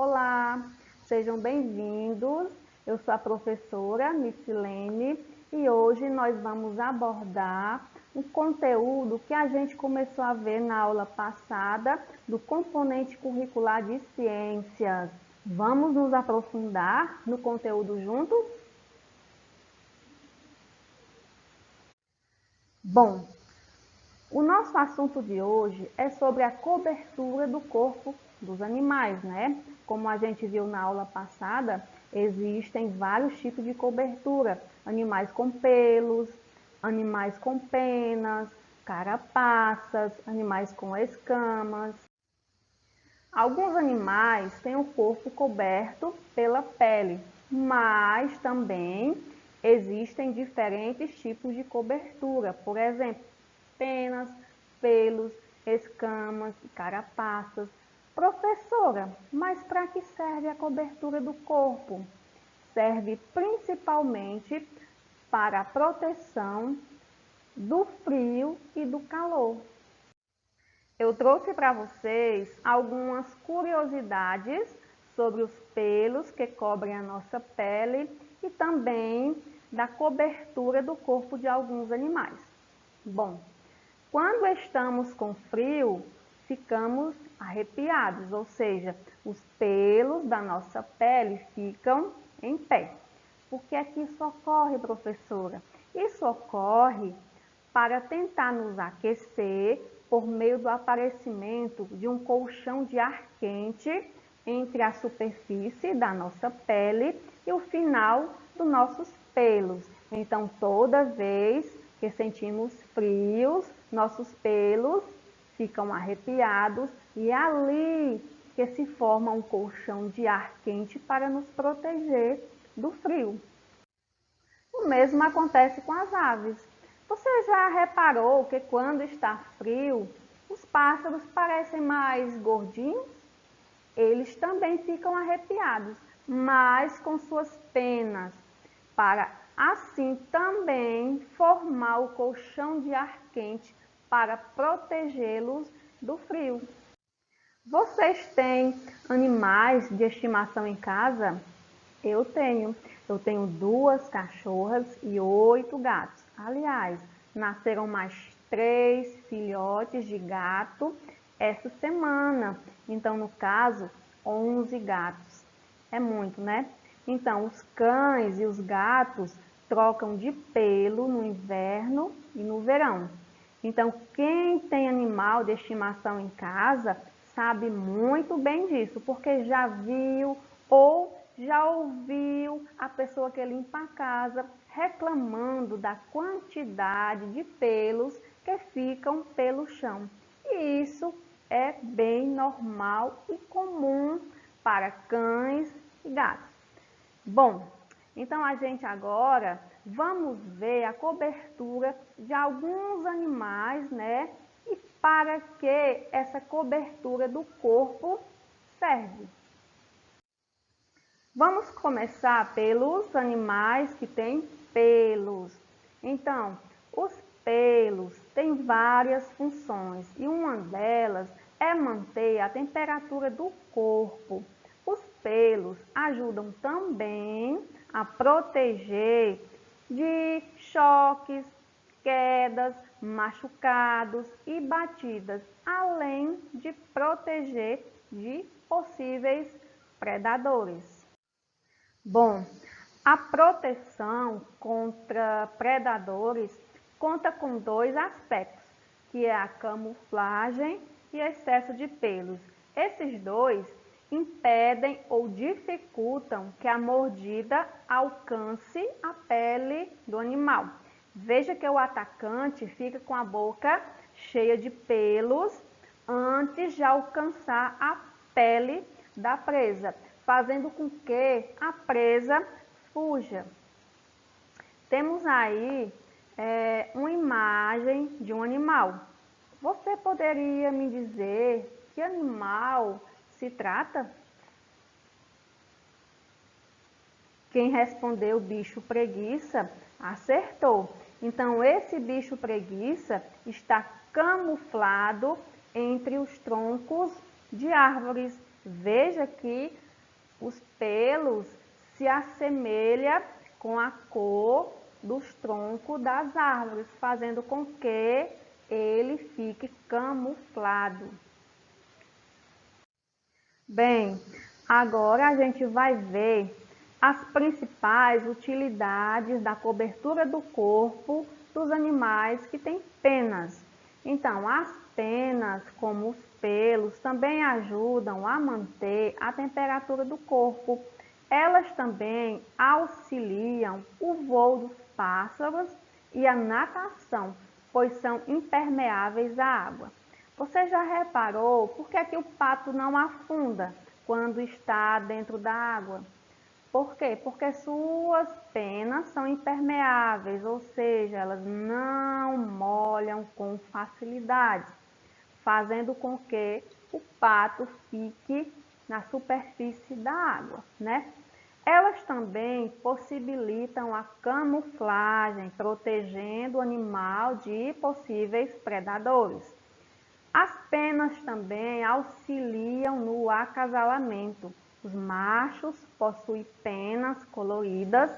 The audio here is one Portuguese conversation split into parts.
Olá, sejam bem-vindos. Eu sou a professora Missilene e hoje nós vamos abordar um conteúdo que a gente começou a ver na aula passada do componente curricular de ciências. Vamos nos aprofundar no conteúdo juntos? Bom, o nosso assunto de hoje é sobre a cobertura do corpo dos animais, né? Como a gente viu na aula passada, existem vários tipos de cobertura. Animais com pelos, animais com penas, carapaças, animais com escamas. Alguns animais têm o corpo coberto pela pele, mas também existem diferentes tipos de cobertura. Por exemplo, penas, pelos, escamas, carapaças. Professora, mas para que serve a cobertura do corpo? Serve principalmente para a proteção do frio e do calor. Eu trouxe para vocês algumas curiosidades sobre os pelos que cobrem a nossa pele e também da cobertura do corpo de alguns animais. Bom, quando estamos com frio, ficamos arrepiados, ou seja, os pelos da nossa pele ficam em pé. Por que é que isso ocorre, professora? Isso ocorre para tentar nos aquecer por meio do aparecimento de um colchão de ar quente entre a superfície da nossa pele e o final dos nossos pelos. Então, toda vez que sentimos frios, nossos pelos ficam arrepiados e é ali que se forma um colchão de ar quente para nos proteger do frio. O mesmo acontece com as aves. Você já reparou que quando está frio, os pássaros parecem mais gordinhos? Eles também ficam arrepiados, mas com suas penas, para assim também formar o colchão de ar quente para protegê-los do frio. Vocês têm animais de estimação em casa? Eu tenho. Eu tenho 2 cachorras e 8 gatos. Aliás, nasceram mais 3 filhotes de gato essa semana. Então, no caso, 11 gatos. É muito, né? Então, os cães e os gatos trocam de pelo no inverno e no verão. Então, quem tem animal de estimação em casa sabe muito bem disso, porque já viu ou já ouviu a pessoa que limpa a casa reclamando da quantidade de pelos que ficam pelo chão. E isso é bem normal e comum para cães e gatos. Bom, então a gente agora vamos ver a cobertura de alguns animais, né? E para que essa cobertura do corpo serve. Vamos começar pelos animais que têm pelos. Então, os pelos têm várias funções e uma delas é manter a temperatura do corpo. Os pelos ajudam também a proteger de choques, quedas, machucados e batidas, além de proteger de possíveis predadores. Bom, a proteção contra predadores conta com 2 aspectos, que é a camuflagem e excesso de pelos. Esses 2 impedem ou dificultam que a mordida alcance a pele do animal. Veja que o atacante fica com a boca cheia de pelos antes de alcançar a pele da presa, fazendo com que a presa fuja. Temos aí uma imagem de um animal. Você poderia me dizer que animal se trata? Quem respondeu bicho preguiça acertou. Então, esse bicho preguiça está camuflado entre os troncos de árvores. Veja que Os pelos se assemelham com a cor dos troncos das árvores, fazendo com que ele fique camuflado. Bem, agora a gente vai ver as principais utilidades da cobertura do corpo dos animais que têm penas. Então, as penas, como os pelos, também ajudam a manter a temperatura do corpo. Elas também auxiliam o voo dos pássaros e a natação, pois são impermeáveis à água. Você já reparou por que é que o pato não afunda quando está dentro da água? Por quê? Porque suas penas são impermeáveis, ou seja, elas não molham com facilidade, fazendo com que o pato fique na superfície da água, né? Elas também possibilitam a camuflagem, protegendo o animal de possíveis predadores. As penas também auxiliam no acasalamento. Os machos possuem penas coloridas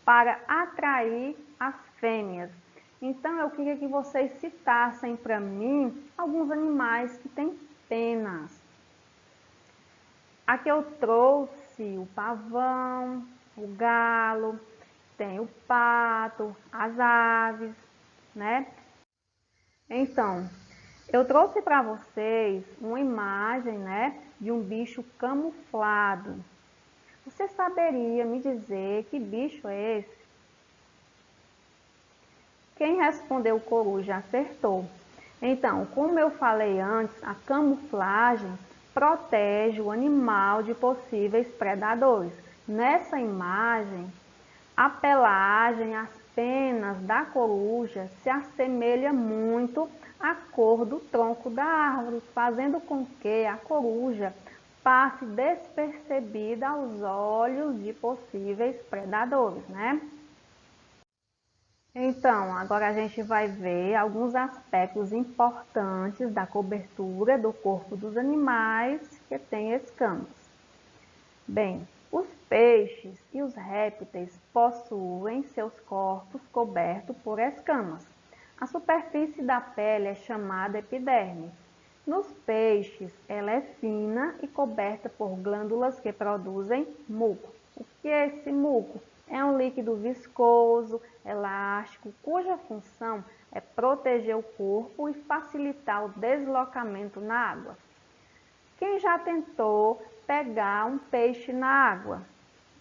para atrair as fêmeas. Então, eu queria que vocês citassem para mim alguns animais que têm penas. Aqui eu trouxe o pavão, o galo, tem o pato, as aves, né? Então, eu trouxe para vocês uma imagem, né, de um bicho camuflado. Você saberia me dizer que bicho é esse? Quem respondeu coruja acertou. Então, como eu falei antes, a camuflagem protege o animal de possíveis predadores. Nessa imagem, a pelagem, as penas da coruja se assemelha muito à cor do tronco da árvore, fazendo com que a coruja passe despercebida aos olhos de possíveis predadores, né? Então, agora a gente vai ver alguns aspectos importantes da cobertura do corpo dos animais que têm escamas. Bem, os peixes e os répteis possuem seus corpos cobertos por escamas. A superfície da pele é chamada epiderme. Nos peixes, ela é fina e coberta por glândulas que produzem muco. O que é esse muco? É um líquido viscoso, elástico, cuja função é proteger o corpo e facilitar o deslocamento na água. Quem já tentou pegar um peixe na água?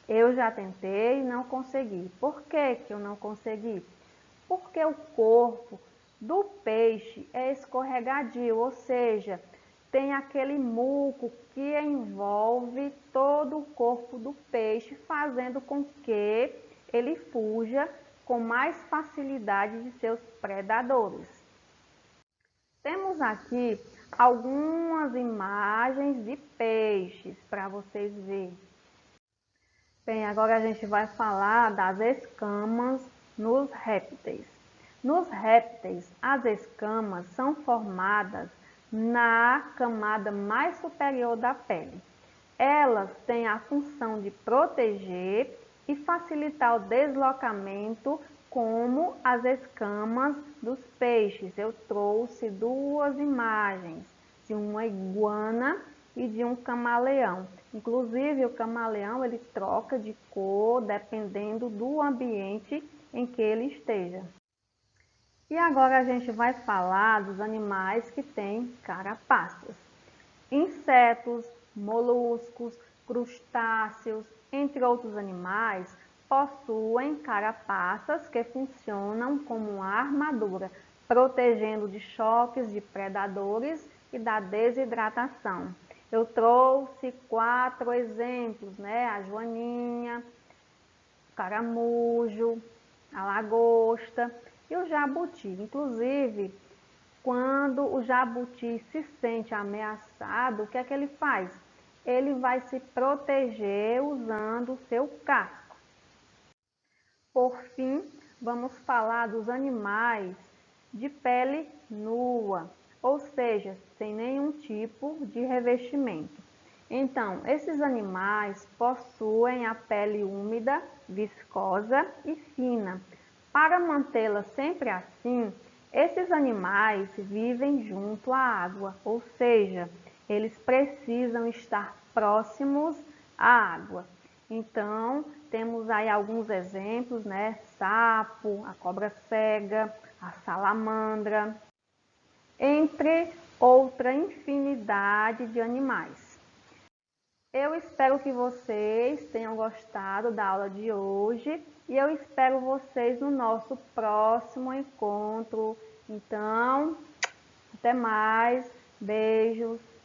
Eu já tentei e não consegui. Por que que eu não consegui? Porque o corpo do peixe é escorregadio, ou seja, tem aquele muco que envolve todo o corpo do peixe, fazendo com que ele fuja com mais facilidade de seus predadores. Temos aqui algumas imagens de peixes para vocês verem. Bem, agora a gente vai falar das escamas nos répteis. Nos répteis, as escamas são formadas na camada mais superior da pele. Elas têm a função de proteger e facilitar o deslocamento, como as escamas dos peixes. Eu trouxe duas imagens, de uma iguana e de um camaleão. Inclusive, o camaleão ele troca de cor dependendo do ambiente em que ele esteja. E agora a gente vai falar dos animais que têm carapaças. Insetos, moluscos, crustáceos, entre outros animais, possuem carapaças que funcionam como uma armadura, protegendo de choques de predadores e da desidratação. Eu trouxe 4 exemplos, né? A joaninha, o caramujo, a lagosta e o jabuti. Inclusive, quando o jabuti se sente ameaçado, o que é que ele faz? Ele vai se proteger usando o seu casco. Por fim, vamos falar dos animais de pele nua, ou seja, sem nenhum tipo de revestimento. Então, esses animais possuem a pele úmida, viscosa e fina. Para mantê-la sempre assim, esses animais vivem junto à água, ou seja, eles precisam estar próximos à água. Então, temos aí alguns exemplos, né? Sapo, a cobra cega, a salamandra, entre outra infinidade de animais. Eu espero que vocês tenham gostado da aula de hoje e eu espero vocês no nosso próximo encontro. Então, até mais, beijos.